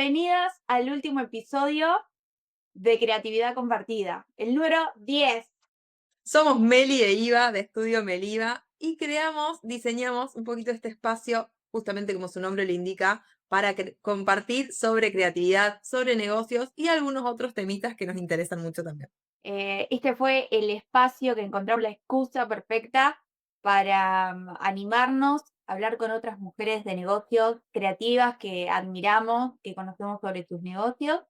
Bienvenidas al último episodio de Creatividad Compartida, el número 10. Somos Meli e Iva de Estudio Meliva y diseñamos un poquito este espacio, justamente como su nombre le indica, para compartir sobre creatividad, sobre negocios y algunos otros temitas que nos interesan mucho también. Este fue el espacio que encontramos la excusa perfecta para animarnos a hablar con otras mujeres de negocios creativas que admiramos, que conocemos sobre sus negocios,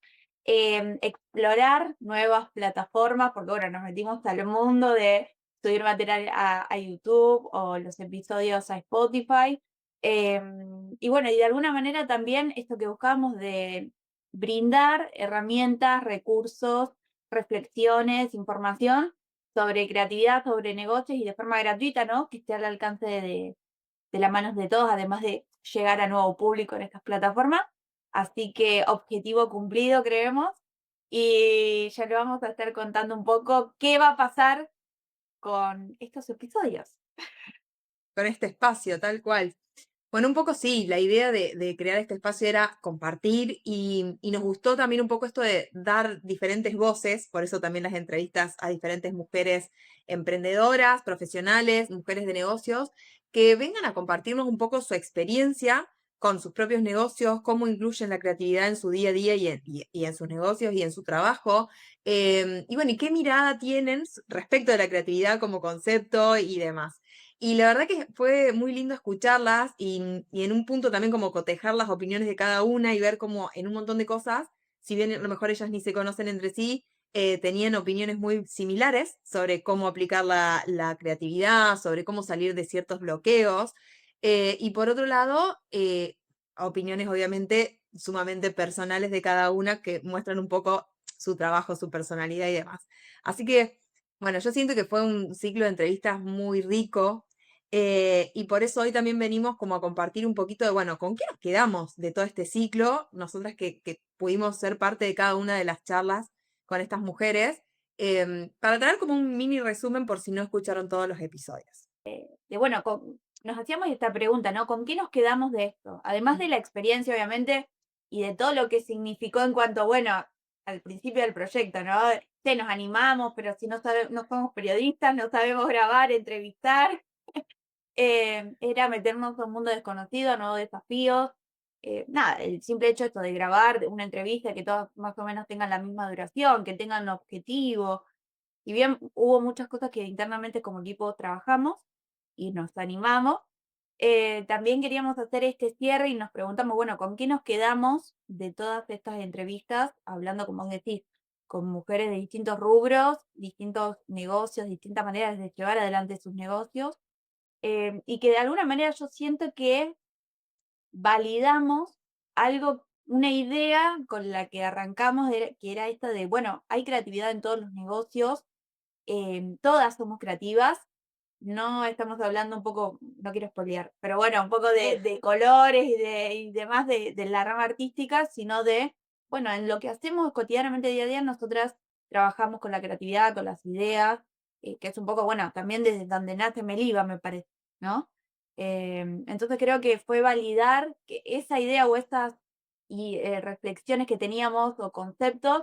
explorar nuevas plataformas, porque ahora nos metimos al mundo de subir material a YouTube o los episodios a Spotify. Y bueno, y de alguna manera también esto que buscamos de brindar herramientas, recursos, reflexiones, información sobre creatividad, sobre negocios y de forma gratuita, ¿no? Que esté al alcance de las manos de todos, además de llegar a nuevo público en estas plataformas. Así que objetivo cumplido, creemos. Y ya le vamos a estar contando un poco qué va a pasar con estos episodios. Con este espacio, tal cual. Bueno, un poco sí, la idea de crear este espacio era compartir y nos gustó también un poco esto de dar diferentes voces, por eso también las entrevistas a diferentes mujeres emprendedoras, profesionales, mujeres de negocios, que vengan a compartirnos un poco su experiencia con sus propios negocios, cómo incluyen la creatividad en su día a día y en sus negocios y en su trabajo. Y bueno, y qué mirada tienen respecto de la creatividad como concepto y demás. Y la verdad que fue muy lindo escucharlas y en un punto también como cotejar las opiniones de cada una y ver cómo en un montón de cosas, si bien a lo mejor ellas ni se conocen entre sí, tenían opiniones muy similares sobre cómo aplicar la creatividad, sobre cómo salir de ciertos bloqueos. Y por otro lado, opiniones obviamente sumamente personales de cada una que muestran un poco su trabajo, su personalidad y demás. Así que, bueno, yo siento que fue un ciclo de entrevistas muy rico, y por eso hoy también venimos como a compartir un poquito de, bueno, ¿con qué nos quedamos de todo este ciclo? Nosotras que pudimos ser parte de cada una de las charlas con estas mujeres, para traer como un mini resumen por si no escucharon todos los episodios. Bueno, nos hacíamos esta pregunta, ¿no? ¿Con qué nos quedamos de esto? Además de la experiencia, obviamente, y de todo lo que significó en cuanto, bueno, al principio del proyecto, ¿no? Sí, nos animamos, pero si no somos periodistas, no sabemos grabar, entrevistar, era meternos a un mundo desconocido, nuevos desafíos. Nada, el simple hecho esto de grabar una entrevista, que todas más o menos tengan la misma duración, que tengan un objetivo. Y bien hubo muchas cosas que internamente como equipo trabajamos y nos animamos, también queríamos hacer este cierre y nos preguntamos, bueno, ¿con qué nos quedamos de todas estas entrevistas? Hablando, como vos decís, con mujeres de distintos rubros, distintos negocios, distintas maneras de llevar adelante sus negocios, y que de alguna manera yo siento que validamos algo, una idea con la que arrancamos, que era esta de, bueno, hay creatividad en todos los negocios, todas somos creativas, no estamos hablando un poco, no quiero spoilear, pero bueno, un poco de colores y demás de la rama artística, sino de, bueno, en lo que hacemos cotidianamente día a día, nosotras trabajamos con la creatividad, con las ideas, que es un poco, bueno, también desde donde nace Meliva, me parece, ¿no? Entonces creo que fue validar que esa idea o estas reflexiones que teníamos o conceptos,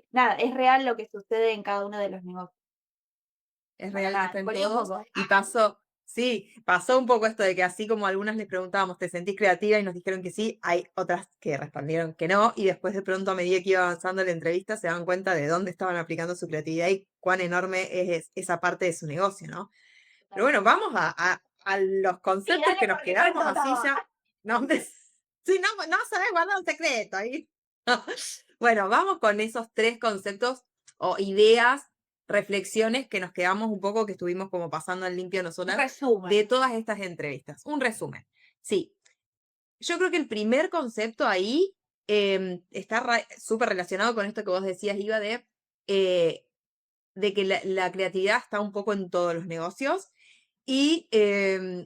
nada, es real lo que sucede en cada uno de los negocios. Es Bueno, real que nada, está en spoileé un todos. poco. Y pasó, sí, pasó un poco esto de que así como algunas les preguntábamos, ¿te sentís creativa? Y nos dijeron que sí, hay otras que respondieron que no. Y después de pronto, a medida que iba avanzando la entrevista, se dan cuenta de dónde estaban aplicando su creatividad y cuán enorme es esa parte de su negocio, ¿no? Pero bueno, vamos a los Sí, conceptos dale que nos porque quedamos cuento así todo. ya. No, sí, no, no sabes guardar un secreto ahí. Bueno, vamos con esos tres conceptos o ideas, reflexiones que nos quedamos un poco, que estuvimos como pasando en limpio Un nosotras, resumen. de todas estas entrevistas. Un resumen. Sí, yo creo que el primer concepto ahí está súper relacionado con esto que vos decías, Iva, eh, de que la creatividad está un poco en todos los negocios. Y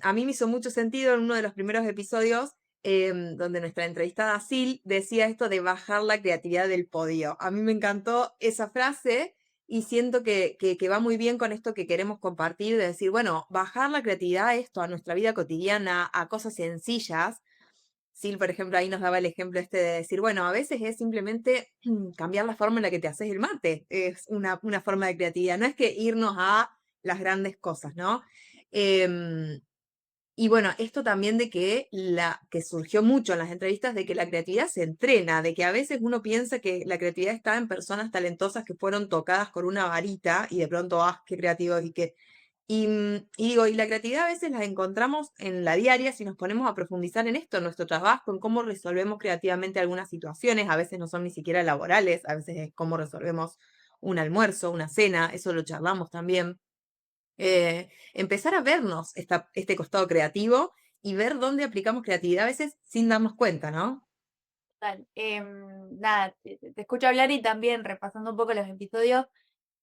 a mí me hizo mucho sentido en uno de los primeros episodios, donde nuestra entrevistada Sil decía esto de bajar la creatividad del podio. A mí me encantó esa frase y siento que va muy bien con esto que queremos compartir, de decir, bueno, bajar la creatividad a esto, a nuestra vida cotidiana, a cosas sencillas, Sil, por ejemplo, ahí nos daba el ejemplo este de decir, bueno, a veces es simplemente cambiar la forma en la que te haces el mate, es una forma de creatividad, no es que irnos a las grandes cosas, ¿no? Em, y bueno, esto también de que surgió mucho en las entrevistas, de que la creatividad se entrena, de que a veces uno piensa que la creatividad está en personas talentosas que fueron tocadas con una varita y de pronto, ah, qué creativos y qué. Y digo, y la creatividad a veces la encontramos en la diaria si nos ponemos a profundizar en esto, en nuestro trabajo, en cómo resolvemos creativamente algunas situaciones, a veces no son ni siquiera laborales, a veces es cómo resolvemos un almuerzo, una cena, eso lo charlamos también. Empezar a vernos este costado creativo y ver dónde aplicamos creatividad a veces sin darnos cuenta, ¿no? Total. Nada, te escucho hablar y también repasando un poco los episodios,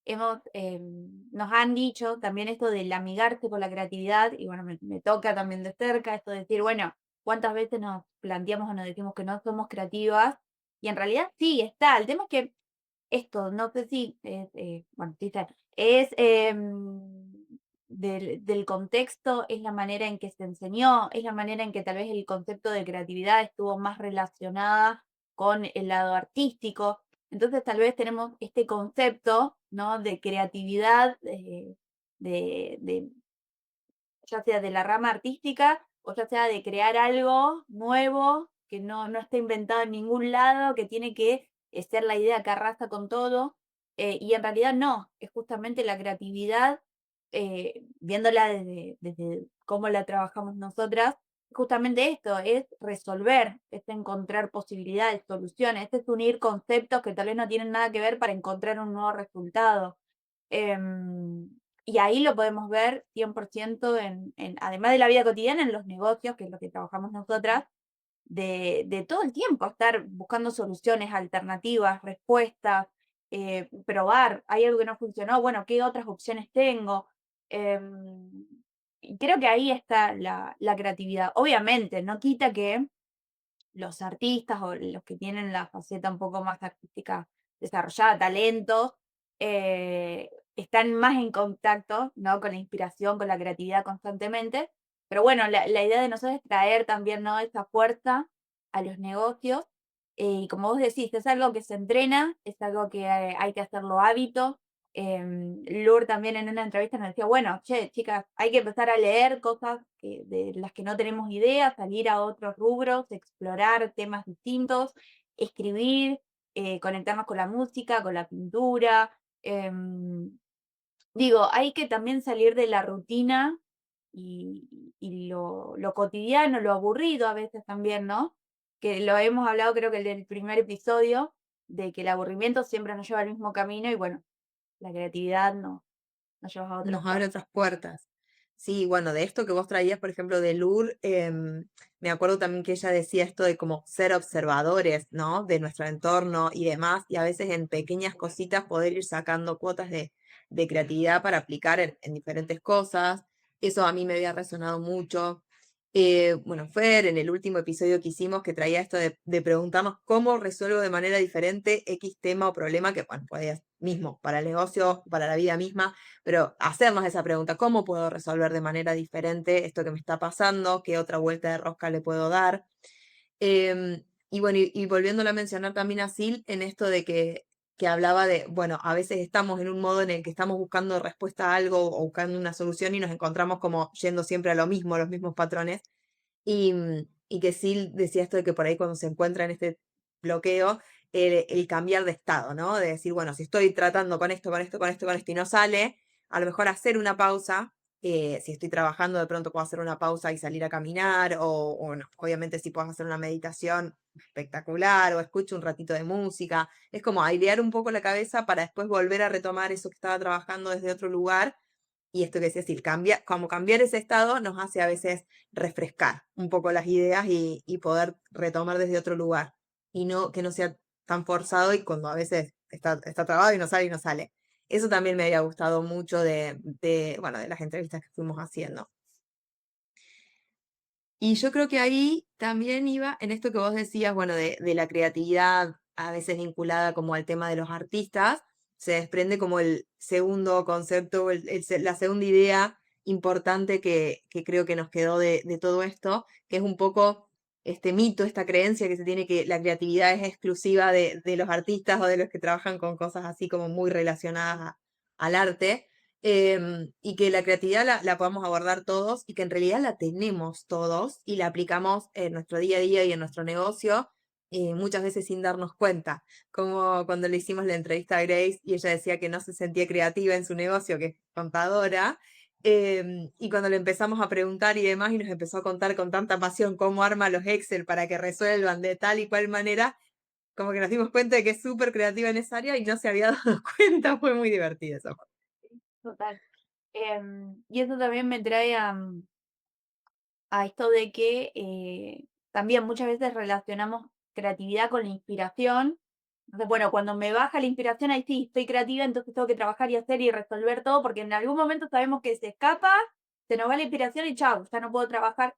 nos han dicho también esto del amigarse con la creatividad, y bueno, me toca también de cerca esto de decir, bueno, ¿cuántas veces nos planteamos o nos decimos que no somos creativas? Y en realidad sí, está. El tema es que esto, no sé si es, bueno, sí está, es del contexto, es la manera en que se enseñó, es la manera en que tal vez el concepto de creatividad estuvo más relacionada con el lado artístico. Entonces tal vez tenemos este concepto, ¿no? De creatividad, de ya sea de la rama artística o ya sea de crear algo nuevo que no está inventado en ningún lado, que tiene que ser la idea que arrasa con todo. Y en realidad no, es justamente la creatividad, viéndola desde cómo la trabajamos nosotras, justamente esto, es resolver, es encontrar posibilidades, soluciones, es unir conceptos que tal vez no tienen nada que ver para encontrar un nuevo resultado. Em, y ahí lo podemos ver 100% además de la vida cotidiana, en los negocios, que es lo que trabajamos nosotras, de todo el tiempo estar buscando soluciones, alternativas, respuestas, probar, hay algo que no funcionó, bueno, ¿qué otras opciones tengo? Em, y creo que ahí está la creatividad. Obviamente, no quita que los artistas o los que tienen la faceta un poco más artística desarrollada, talentos, están más en contacto, ¿no? Con la inspiración, con la creatividad constantemente. Pero bueno, la idea de nosotros es traer también, ¿no? Esa fuerza a los negocios. Y como vos decís, es algo que se entrena, es algo que hay que hacerlo hábito. Lur también en una entrevista nos decía, bueno, che, chicas, hay que empezar a leer cosas de las que no tenemos idea, salir a otros rubros, explorar temas distintos, escribir, conectarnos con la música, con la pintura. Digo, hay que también salir de la rutina y lo cotidiano, lo aburrido a veces también, ¿no? Que lo hemos hablado creo que en el primer episodio, de que el aburrimiento siempre nos lleva al mismo camino y bueno, la creatividad no, nos lleva a otros Nos abre pasos. otras puertas. Sí, bueno, de esto que vos traías, por ejemplo, de Lur, me acuerdo también que ella decía esto de como ser observadores, ¿no? De nuestro entorno y demás, y a veces en pequeñas cositas poder ir sacando cuotas de creatividad para aplicar en diferentes cosas. Eso a mí me había resonado mucho. Bueno, Fer, en el último episodio que hicimos, que traía esto de preguntarnos cómo resuelvo de manera diferente X tema o problema, que, bueno, podía mismo para el negocio, para la vida misma, pero hacernos esa pregunta, ¿cómo puedo resolver de manera diferente esto que me está pasando? ¿Qué otra vuelta de rosca le puedo dar? Y bueno, y volviéndolo a mencionar también a Sil en esto de que hablaba de, bueno, a veces estamos en un modo en el que estamos buscando respuesta a algo o buscando una solución y nos encontramos como yendo siempre a lo mismo, a los mismos patrones. Y que Sil decía esto de que por ahí cuando se encuentra en este bloqueo, el cambiar de estado, ¿no? De decir, bueno, si estoy tratando con esto, con esto, con esto, con esto y no sale, a lo mejor hacer una pausa. Si estoy trabajando, de pronto puedo hacer una pausa y salir a caminar, o no, obviamente si puedo hacer una meditación espectacular, o escucho un ratito de música. Es como airear un poco la cabeza para después volver a retomar eso que estaba trabajando desde otro lugar y esto que decía, decir, como cambiar ese estado nos hace a veces refrescar un poco las ideas y poder retomar desde otro lugar. Y no que no sea tan forzado y cuando a veces está trabado y no sale y no sale. Eso también me había gustado mucho bueno, de las entrevistas que fuimos haciendo. Y yo creo que ahí también iba en esto que vos decías, bueno, de la creatividad, a veces vinculada como al tema de los artistas, se desprende como el segundo concepto, la segunda idea importante que creo que nos quedó de todo esto, que es un poco este mito, esta creencia que se tiene que la creatividad es exclusiva de los artistas o de los que trabajan con cosas así como muy relacionadas al arte, y que la creatividad la podamos abordar todos y que en realidad la tenemos todos y la aplicamos en nuestro día a día y en nuestro negocio, muchas veces sin darnos cuenta, como cuando le hicimos la entrevista a Grace y ella decía que no se sentía creativa en su negocio, que es contadora, y cuando le empezamos a preguntar y demás, y nos empezó a contar con tanta pasión cómo arma los Excel para que resuelvan de tal y cual manera, como que nos dimos cuenta de que es súper creativa en esa área y no se había dado cuenta, fue muy divertido eso. Total. Y eso también me trae a esto de que también muchas veces relacionamos creatividad con la inspiración. Entonces, bueno, cuando me baja la inspiración, ahí sí, estoy creativa, entonces tengo que trabajar y hacer y resolver todo, porque en algún momento sabemos que se escapa, se nos va la inspiración y chao, ya no puedo trabajar.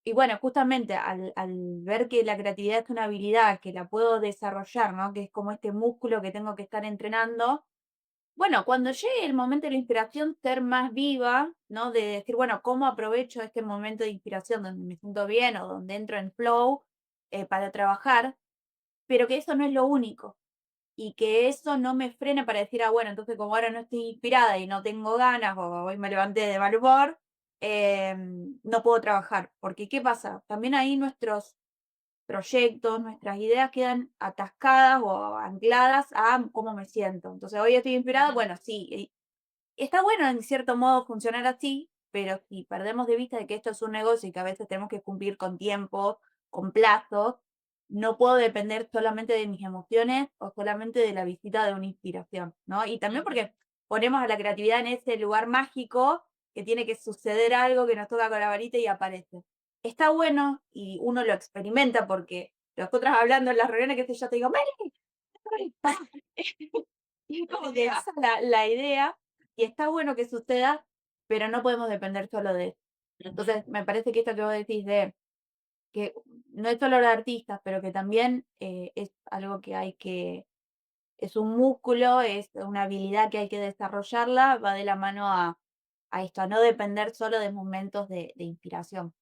Y bueno, justamente al ver que la creatividad es una habilidad que la puedo desarrollar, ¿no? Que es como este músculo que tengo que estar entrenando, bueno, cuando llegue el momento de la inspiración, ser más viva, ¿no? De decir, bueno, ¿cómo aprovecho este momento de inspiración donde me siento bien o donde entro en flow para trabajar? Pero que eso no es lo único y que eso no me frene para decir, ah, bueno, entonces como ahora no estoy inspirada y no tengo ganas o hoy me levanté de mal humor, no puedo trabajar. Porque, ¿qué pasa? También ahí nuestros proyectos, nuestras ideas quedan atascadas o ancladas a cómo me siento. Entonces, hoy estoy inspirada, bueno, sí, está bueno en cierto modo funcionar así, pero si perdemos de vista de que esto es un negocio y que a veces tenemos que cumplir con tiempo, con plazos, no puedo depender solamente de mis emociones o solamente de la visita de una inspiración, ¿no? Y también porque ponemos a la creatividad en ese lugar mágico que tiene que suceder algo que nos toca con la varita y aparece. Está bueno y uno lo experimenta porque nosotras hablando en las reuniones, qué sé yo, te digo, Mary, y es como que esa es la idea, y está bueno que suceda, pero no podemos depender solo de eso. Entonces, me parece que esto que vos decís de que no es solo los artistas, pero que también es algo que hay que, es un músculo, es una habilidad que hay que desarrollarla, va de la mano a esto, a no depender solo de momentos de inspiración.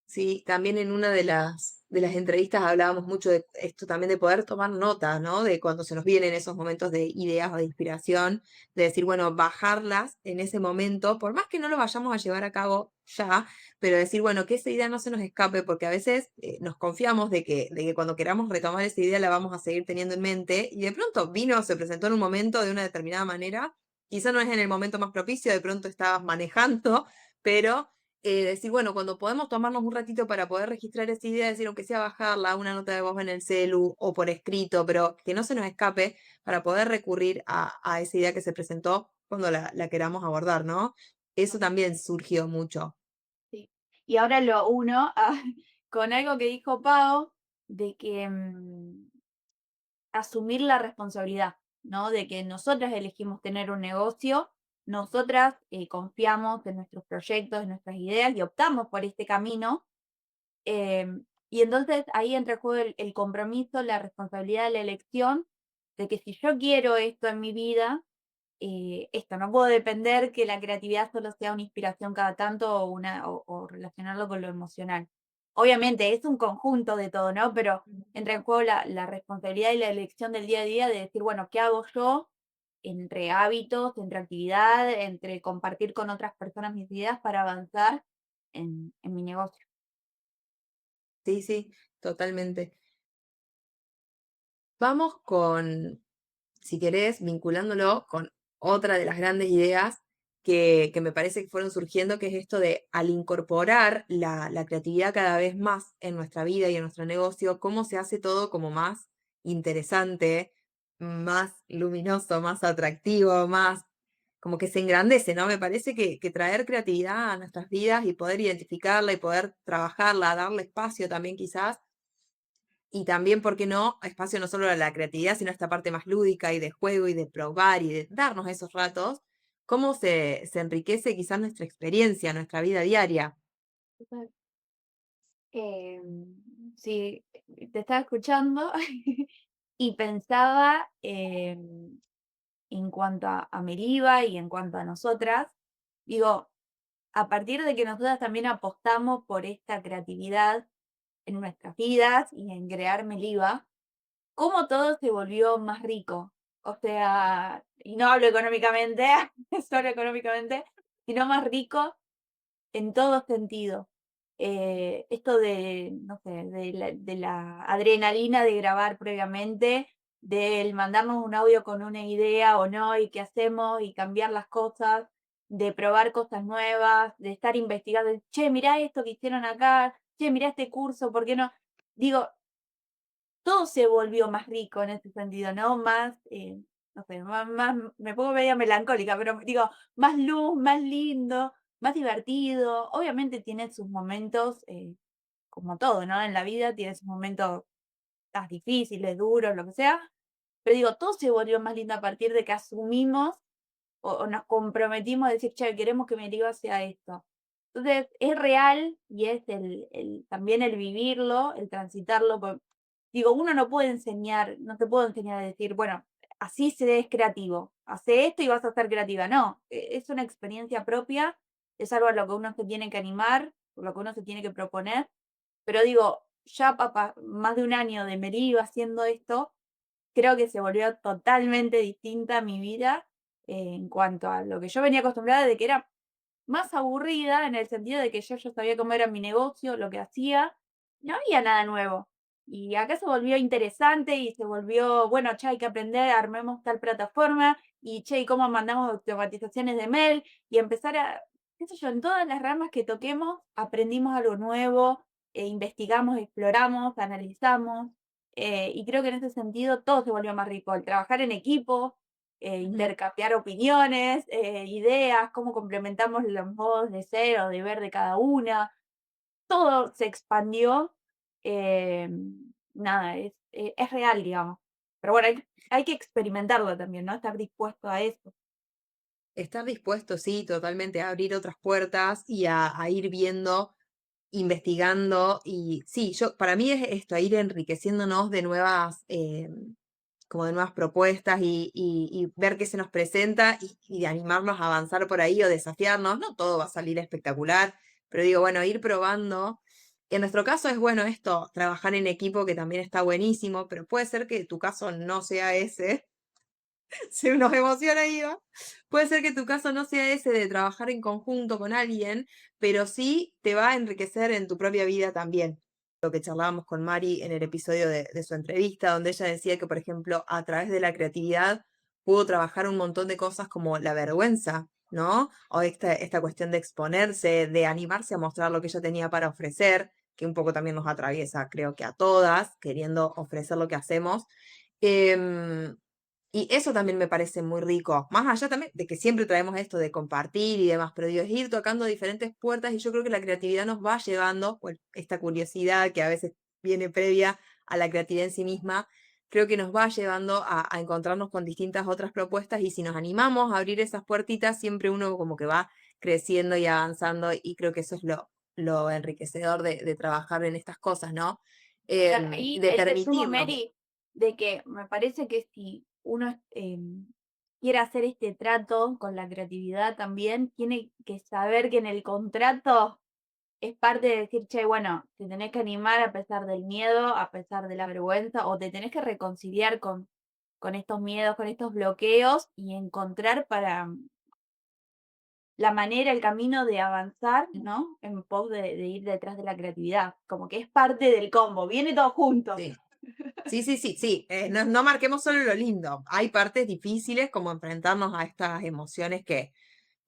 Sí, también en una de las entrevistas hablábamos mucho de esto también de poder tomar nota, ¿no? De cuando se nos vienen esos momentos de ideas o de inspiración, de decir, bueno, bajarlas en ese momento, por más que no lo vayamos a llevar a cabo ya, pero decir, bueno, que esa idea no se nos escape, porque a veces nos confiamos de que cuando queramos retomar esa idea la vamos a seguir teniendo en mente, y de pronto vino, se presentó en un momento de una determinada manera, quizá no es en el momento más propicio, de pronto estabas manejando, pero decir, bueno, cuando podemos tomarnos un ratito para poder registrar esa idea, decir, aunque sea bajarla, una nota de voz en el celu o por escrito, pero que no se nos escape para poder recurrir a esa idea que se presentó cuando la queramos abordar, ¿no? Eso también surgió mucho. Sí. Y ahora lo uno con algo que dijo Pau, de que asumir la responsabilidad, ¿no? De que nosotras elegimos tener un negocio, nosotras confiamos en nuestros proyectos, en nuestras ideas y optamos por este camino. Y entonces ahí entra en juego el compromiso, la responsabilidad de la elección, de que si yo quiero esto en mi vida, esto, no puedo depender que la creatividad solo sea una inspiración cada tanto o relacionarlo con lo emocional. Obviamente es un conjunto de todo, ¿no? Pero entra en juego la responsabilidad y la elección del día a día de decir, bueno, ¿qué hago yo entre hábitos, entre actividad, entre compartir con otras personas mis ideas para avanzar en mi negocio? Sí, sí, totalmente. Vamos con, si querés, vinculándolo con otra de las grandes ideas que me parece que fueron surgiendo, que es esto de al incorporar la creatividad cada vez más en nuestra vida y en nuestro negocio, cómo se hace todo como más interesante, más luminoso, más atractivo, más como que se engrandece, ¿no? Me parece que traer creatividad a nuestras vidas y poder identificarla y poder trabajarla, darle espacio también quizás y también, ¿por qué no? Espacio no solo a la creatividad, sino a esta parte más lúdica y de juego y de probar y de darnos esos ratos. ¿Cómo se enriquece quizás nuestra experiencia, nuestra vida diaria? Total. Sí, te estaba escuchando y pensaba en cuanto a Meriva y en cuanto a nosotras. Digo, a partir de que nosotras también apostamos por esta creatividad en nuestras vidas y en crear Meliva, cómo todo se volvió más rico. O sea, y no hablo económicamente, solo económicamente, sino más rico en todo sentido. Esto de, no sé, de la adrenalina de grabar previamente, del mandarnos un audio con una idea o no, y qué hacemos, y cambiar las cosas, de probar cosas nuevas, de estar investigando, che, mirá esto que hicieron acá, che, mirá este curso, ¿por qué no? Digo, todo se volvió más rico en ese sentido, ¿no? Más, no sé, más, me pongo media melancólica, pero digo, más luz, más lindo, más divertido. Obviamente tiene sus momentos, como todo, ¿no? En la vida tiene sus momentos más difíciles, duros, lo que sea. Pero digo, todo se volvió más lindo a partir de que asumimos o nos comprometimos a decir, che, queremos que Meriva sea esto. Entonces, es real y es también el vivirlo, el transitarlo. Digo, uno no puede enseñar, no te puedo enseñar a decir, bueno, así se es creativo, hace esto y vas a ser creativa. No, es una experiencia propia, es algo a lo que uno se tiene que animar, por lo que uno se tiene que proponer. Pero digo, ya papá, más de un año de Meriva haciendo esto, creo que se volvió totalmente distinta mi vida, en cuanto a lo que yo venía acostumbrada de que era más aburrida, en el sentido de que yo ya sabía cómo era mi negocio, lo que hacía, no había nada nuevo. Y acá se volvió interesante y se volvió, bueno, che, hay que aprender, armemos tal plataforma y che, ¿y cómo mandamos automatizaciones de mail? Y empezar a, qué sé yo, en todas las ramas que toquemos, aprendimos algo nuevo, investigamos, exploramos, analizamos. Y creo que en ese sentido todo se volvió más rico. El trabajar en equipo, Ujú. intercambiar opiniones, ideas, cómo complementamos los modos de ser o de ver de cada una. Todo se expandió. Nada, es real, digamos. Pero bueno, hay que experimentarlo también, ¿no? Estar dispuesto a eso. Estar dispuesto, sí, totalmente a abrir otras puertas y a ir viendo, investigando y sí, yo, para mí es esto, a ir enriqueciéndonos de nuevas, como de nuevas propuestas y ver qué se nos presenta y de animarnos a avanzar por ahí o desafiarnos. No todo va a salir espectacular, pero digo, bueno, ir probando. En nuestro caso es bueno esto, trabajar en equipo, que también está buenísimo, pero puede ser que tu caso no sea ese. Se nos emociona Iva. Puede ser que tu caso no sea ese de trabajar en conjunto con alguien, pero sí te va a enriquecer en tu propia vida también. Lo que charlábamos con Mari en el episodio de su entrevista, donde ella decía que, por ejemplo, a través de la creatividad pudo trabajar un montón de cosas como la vergüenza, ¿no? O esta cuestión de exponerse, de animarse a mostrar lo que ella tenía para ofrecer, que un poco también nos atraviesa, creo que a todas, queriendo ofrecer lo que hacemos. Em, y eso también me parece muy rico, más allá también de que siempre traemos esto de compartir y demás, pero digo, es ir tocando diferentes puertas y yo creo que la creatividad nos va llevando, o esta curiosidad que a veces viene previa a la creatividad en sí misma, creo que nos va llevando a encontrarnos con distintas otras propuestas y si nos animamos a abrir esas puertitas, siempre uno como que va creciendo y avanzando y creo que eso es lo enriquecedor de trabajar en estas cosas, ¿no? Claro, ahí De te sumo, permitirnos. Mary, de que me parece que si uno quiere hacer este trato con la creatividad también, tiene que saber que en el contrato es parte de decir, che, bueno, te tenés que animar a pesar del miedo, a pesar de la vergüenza, o te tenés que reconciliar con estos miedos, con estos bloqueos y encontrar para la manera, el camino de avanzar, ¿no? En pos de ir detrás de la creatividad. Como que es parte del combo, viene todo junto. Sí. Sí, sí, sí, sí. No, no marquemos solo lo lindo. Hay partes difíciles como enfrentarnos a estas emociones que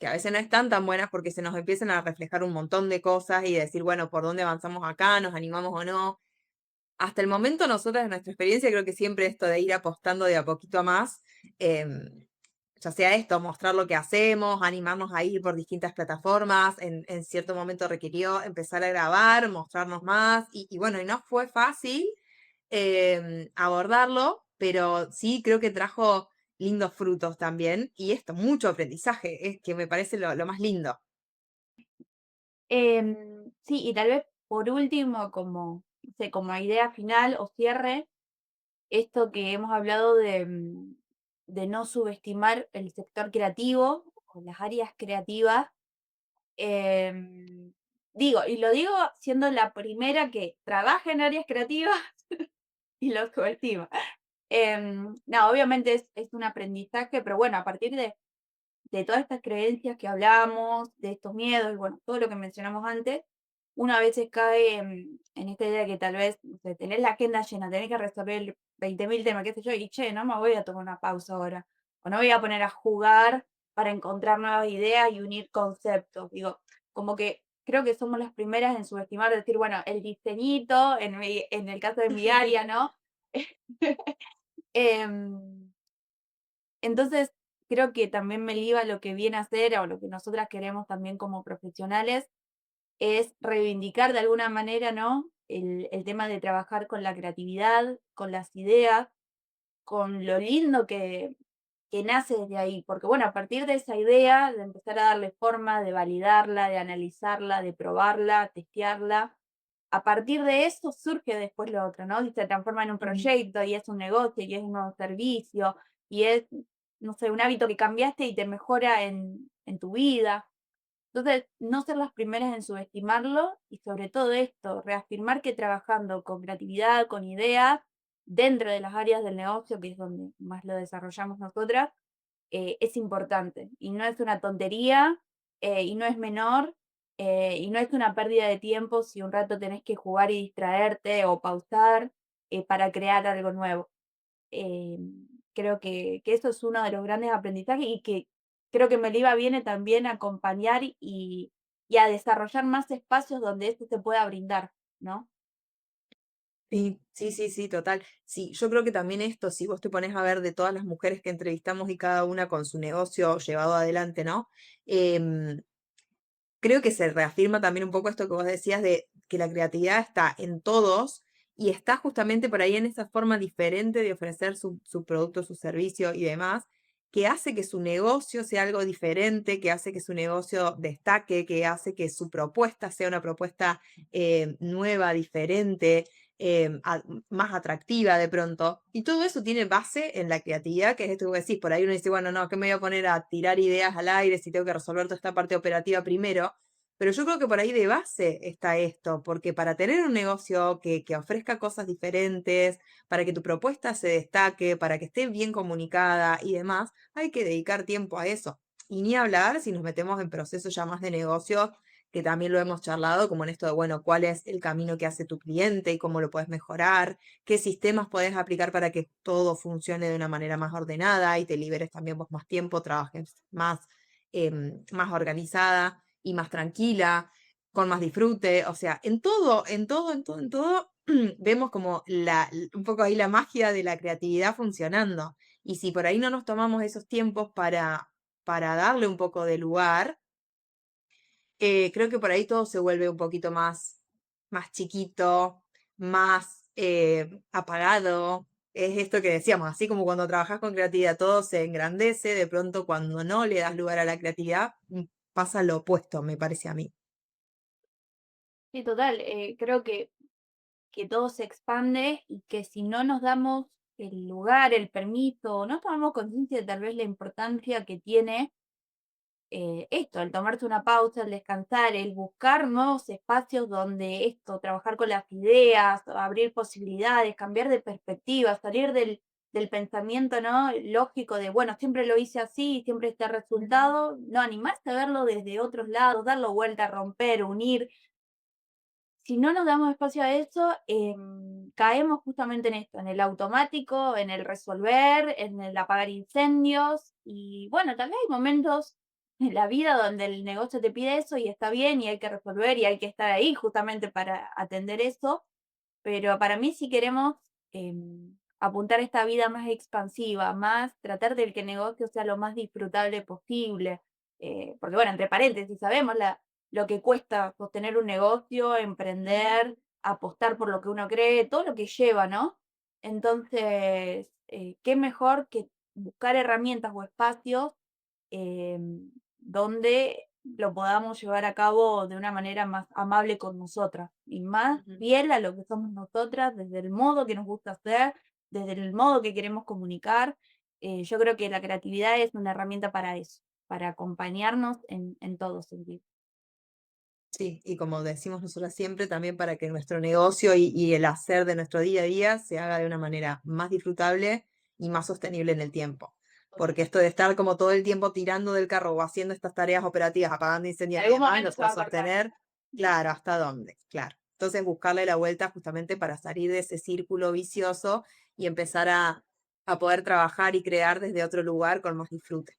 a veces no están tan buenas porque se nos empiezan a reflejar un montón de cosas y decir, bueno, ¿por dónde avanzamos acá? ¿Nos animamos o no? Hasta el momento nosotros en nuestra experiencia creo que siempre esto de ir apostando de a poquito a más, ya sea esto, mostrar lo que hacemos, animarnos a ir por distintas plataformas, en cierto momento requirió empezar a grabar, mostrarnos más y bueno, y no fue fácil abordarlo, pero sí creo que trajo lindos frutos también y esto, mucho aprendizaje, es que me parece lo más lindo. Sí, y tal vez por último, como, no sé, como idea final o cierre, esto que hemos hablado de no subestimar el sector creativo o las áreas creativas, Digo, y lo digo siendo la primera que trabaja en áreas creativas y lo subestima. No, obviamente es un aprendizaje, pero bueno, a partir de todas estas creencias que hablamos, de estos miedos y bueno, todo lo que mencionamos antes, uno a veces cae en esta idea que tal vez, no sé, tenés la agenda llena, tenés que resolver 20.000 temas, qué sé yo, y che, no me voy a tomar una pausa ahora, o no voy a poner a jugar para encontrar nuevas ideas y unir conceptos. Digo, como que creo que somos las primeras en subestimar, decir, bueno, el diseñito, en el caso de mi área, ¿no? Em, entonces, creo que también me liga lo que viene a ser, o lo que nosotras queremos también como profesionales, es reivindicar de alguna manera, ¿no? El tema de trabajar con la creatividad, con las ideas, con lo lindo que nace desde ahí. Porque bueno, a partir de esa idea, de empezar a darle forma, de validarla, de analizarla, de probarla, testearla, a partir de eso surge después lo otro, ¿no? Y se transforma en un Ujú. proyecto, y es un negocio, y es un nuevo servicio, y es, no sé, un hábito que cambiaste y te mejora en tu vida. Entonces, no ser las primeras en subestimarlo y sobre todo esto, reafirmar que trabajando con creatividad, con ideas, dentro de las áreas del negocio, que es donde más lo desarrollamos nosotras, es importante y no es una tontería, y no es menor, y no es una pérdida de tiempo si un rato tenés que jugar y distraerte o pausar, para crear algo nuevo. Creo que eso es uno de los grandes aprendizajes y que creo que Meliva viene también a acompañar y a desarrollar más espacios donde esto se pueda brindar, ¿no? Sí, sí, sí, sí, total. Sí, yo creo que también esto, si vos te pones a ver de todas las mujeres que entrevistamos y cada una con su negocio llevado adelante, ¿no? Em, Creo que se reafirma también un poco esto que vos decías de que la creatividad está en todos y está justamente por ahí en esa forma diferente de ofrecer su producto, su servicio y demás, que hace que su negocio sea algo diferente, que hace que su negocio destaque, que hace que su propuesta sea una propuesta nueva, diferente, más atractiva de pronto. Y todo eso tiene base en la creatividad, que es esto que vos decís. Por ahí uno dice, bueno, no, que me voy a poner a tirar ideas al aire si tengo que resolver toda esta parte operativa primero. Pero yo creo que por ahí de base está esto, porque para tener un negocio que ofrezca cosas diferentes, para que tu propuesta se destaque, para que esté bien comunicada y demás, hay que dedicar tiempo a eso. Y ni hablar si nos metemos en procesos ya más de negocio, que también lo hemos charlado, como en esto de, bueno, cuál es el camino que hace tu cliente y cómo lo puedes mejorar, qué sistemas puedes aplicar para que todo funcione de una manera más ordenada y te liberes también vos más tiempo, trabajes más, más organizada y más tranquila, con más disfrute. O sea, en todo, vemos como un poco ahí la magia de la creatividad funcionando. Y si por ahí no nos tomamos esos tiempos para darle un poco de lugar, creo que por ahí todo se vuelve un poquito más chiquito, más apagado. Es esto que decíamos, así como cuando trabajas con creatividad todo se engrandece, de pronto cuando no le das lugar a la creatividad, pasa lo opuesto, me parece a mí. Sí, total, creo que todo se expande y que si no nos damos el lugar, el permiso, no tomamos conciencia de tal vez la importancia que tiene esto, el tomarse una pausa, el descansar, el buscar nuevos espacios donde esto, trabajar con las ideas, abrir posibilidades, cambiar de perspectiva, salir del pensamiento, ¿no? Lógico de, bueno, siempre lo hice así, siempre este resultado, no, animarse a verlo desde otros lados, darlo vuelta, romper, unir, si no nos damos espacio a eso, caemos justamente en esto, en el automático, en el resolver, en el apagar incendios. Y bueno, tal vez hay momentos en la vida donde el negocio te pide eso y está bien y hay que resolver y hay que estar ahí justamente para atender eso. Pero para mí, si queremos apuntar a esta vida más expansiva, más tratar de que el negocio sea lo más disfrutable posible, porque bueno, entre paréntesis, sabemos lo que cuesta sostener un negocio, emprender, apostar por lo que uno cree, todo lo que lleva, ¿no? Entonces, qué mejor que buscar herramientas o espacios donde lo podamos llevar a cabo de una manera más amable con nosotras y más Ujú. fiel a lo que somos nosotras, desde el modo que nos gusta hacer, desde el modo que queremos comunicar. Yo creo que la creatividad es una herramienta para eso, para acompañarnos en todo sentido. Sí, y como decimos nosotros siempre, también para que nuestro negocio y el hacer de nuestro día a día se haga de una manera más disfrutable y más sostenible en el tiempo. Porque esto de estar como todo el tiempo tirando del carro o haciendo estas tareas operativas, apagando En incendios y algún demás, momento nos se va va a a cortar. sostener, claro, ¿hasta dónde? Claro. Entonces buscarle la vuelta justamente para salir de ese círculo vicioso y empezar a poder trabajar y crear desde otro lugar con más disfrute.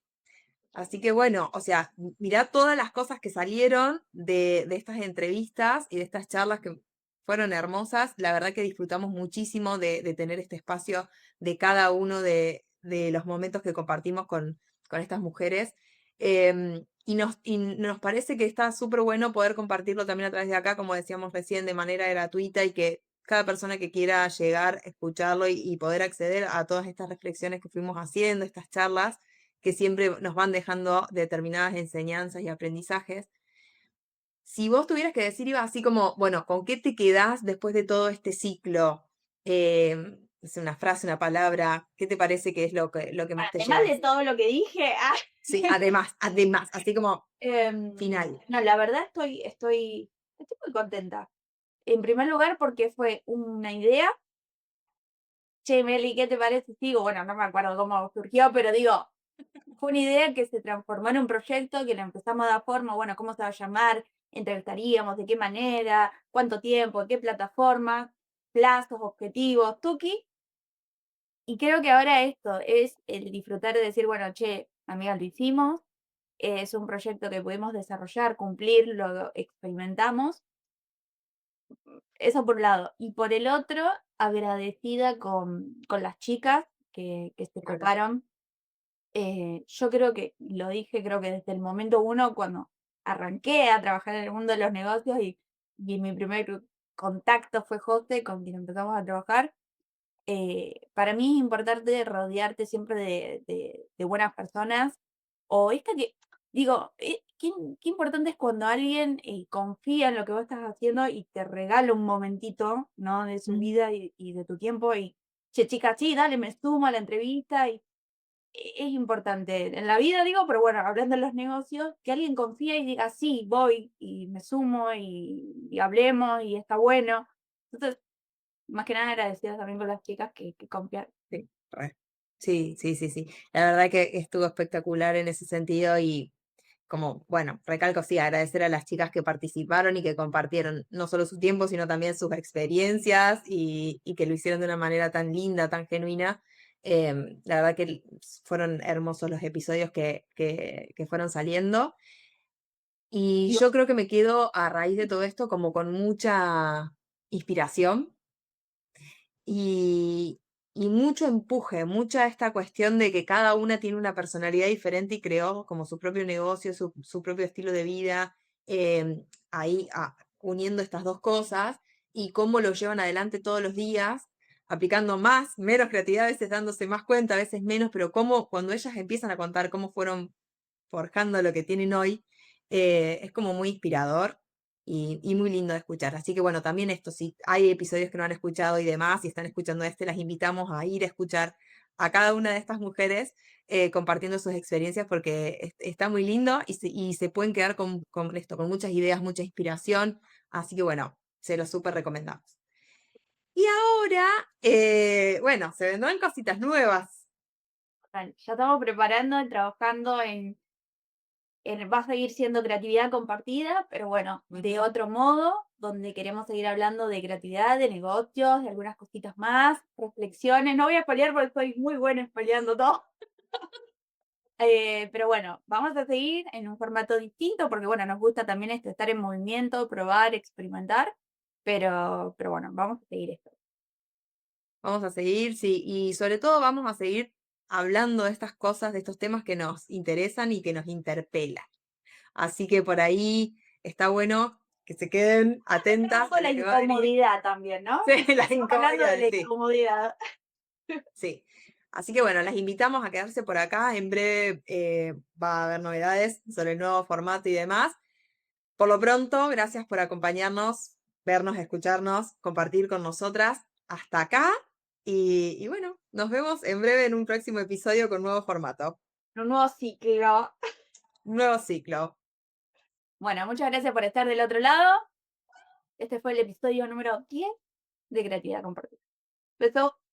Así que bueno, o sea, mirá todas las cosas que salieron de estas entrevistas y de estas charlas que fueron hermosas. La verdad que disfrutamos muchísimo de tener este espacio de cada uno de los momentos que compartimos con estas mujeres. Y nos parece que está súper bueno poder compartirlo también a través de acá, como decíamos recién, de manera gratuita y que cada persona que quiera llegar, escucharlo y poder acceder a todas estas reflexiones que fuimos haciendo, estas charlas que siempre nos van dejando determinadas enseñanzas y aprendizajes. Si vos tuvieras que decir, Iba, así como, bueno, ¿con qué te quedás después de todo este ciclo? Es una frase, una palabra, ¿qué te parece que es lo que más te Además de llevas? todo lo que dije, Sí, además, así como final. no, la verdad estoy muy contenta. En primer lugar, porque fue una idea. Che, Meli, ¿qué te parece? Sigo, bueno, no me acuerdo cómo surgió, pero digo, fue una idea que se transformó en un proyecto, que le empezamos a dar forma, bueno, cómo se va a llamar, entrevistaríamos, de qué manera, cuánto tiempo, qué plataforma, plazos, objetivos, tuki. Y creo que ahora esto es el disfrutar de decir, bueno, che, amiga, lo hicimos, es un proyecto que pudimos desarrollar, cumplir, lo experimentamos. Eso por un lado. Y por el otro, agradecida con las chicas que se Claro. coparon. Yo creo que, lo dije, creo que desde el momento uno, cuando arranqué a trabajar en el mundo de los negocios y mi primer contacto fue José, con quien empezamos a trabajar. Para mí es importante rodearte siempre de buenas personas. O esta que, digo, qué importante es cuando alguien confía en lo que vos estás haciendo y te regala un momentito, ¿no? De su Mm. vida y de tu tiempo. Y, che, chica, sí, dale, me sumo a la entrevista. Y es importante en la vida, digo, pero bueno, hablando de los negocios, que alguien confíe y diga, sí, voy y me sumo y hablemos y está bueno. Entonces, más que nada agradecida también con las chicas que confiaron. Sí, re. Sí, sí, sí, sí. La verdad que estuvo espectacular en ese sentido y como, bueno, recalco, sí, agradecer a las chicas que participaron y que compartieron no solo su tiempo, sino también sus experiencias y que lo hicieron de una manera tan linda, tan genuina. La verdad que fueron hermosos los episodios que fueron saliendo. Y Digo, yo creo que me quedo a raíz de todo esto como con mucha inspiración y, y mucho empuje, mucha esta cuestión de que cada una tiene una personalidad diferente y creó como su propio negocio, su propio estilo de vida, ahí uniendo estas dos cosas y cómo lo llevan adelante todos los días, aplicando más, menos creatividad, a veces dándose más cuenta, a veces menos, pero cómo cuando ellas empiezan a contar cómo fueron forjando lo que tienen hoy, es como muy inspirador y muy lindo de escuchar. Así que bueno, también esto, si hay episodios que no han escuchado y demás, y están escuchando este, las invitamos a ir a escuchar a cada una de estas mujeres compartiendo sus experiencias porque está muy lindo y se pueden quedar con esto, con muchas ideas, mucha inspiración. Así que bueno, se lo súper recomendamos. Y ahora, bueno, se vendrán cositas nuevas. ya estamos preparando y trabajando va a seguir siendo creatividad compartida, pero bueno, de Ujú. otro modo, donde queremos seguir hablando de creatividad, de negocios, de algunas cositas más, reflexiones. No voy a spoilear porque soy muy buena spoileando todo. Pero bueno, vamos a seguir en un formato distinto porque bueno, nos gusta también esto, estar en movimiento, probar, experimentar, pero bueno, vamos a seguir esto. Vamos a seguir, sí, y sobre todo vamos a seguir hablando de estas cosas, de estos temas que nos interesan y que nos interpelan. Así que por ahí está bueno que se queden Un atentas poco a la lo que va a venir. incomodidad también, ¿no? Sí, la Estamos hablando de incomodidad, la sí, incomodidad. sí. Así que bueno, las invitamos a quedarse por acá. En breve va a haber novedades sobre el nuevo formato y demás. Por lo pronto, gracias por acompañarnos, vernos, escucharnos, compartir con nosotras. Hasta acá. Y bueno, nos vemos en breve en un próximo episodio con nuevo formato, Un nuevo ciclo. un nuevo ciclo. Bueno, muchas gracias por estar del otro lado. Este fue el episodio número 10 de Creatividad Compartida. Besos.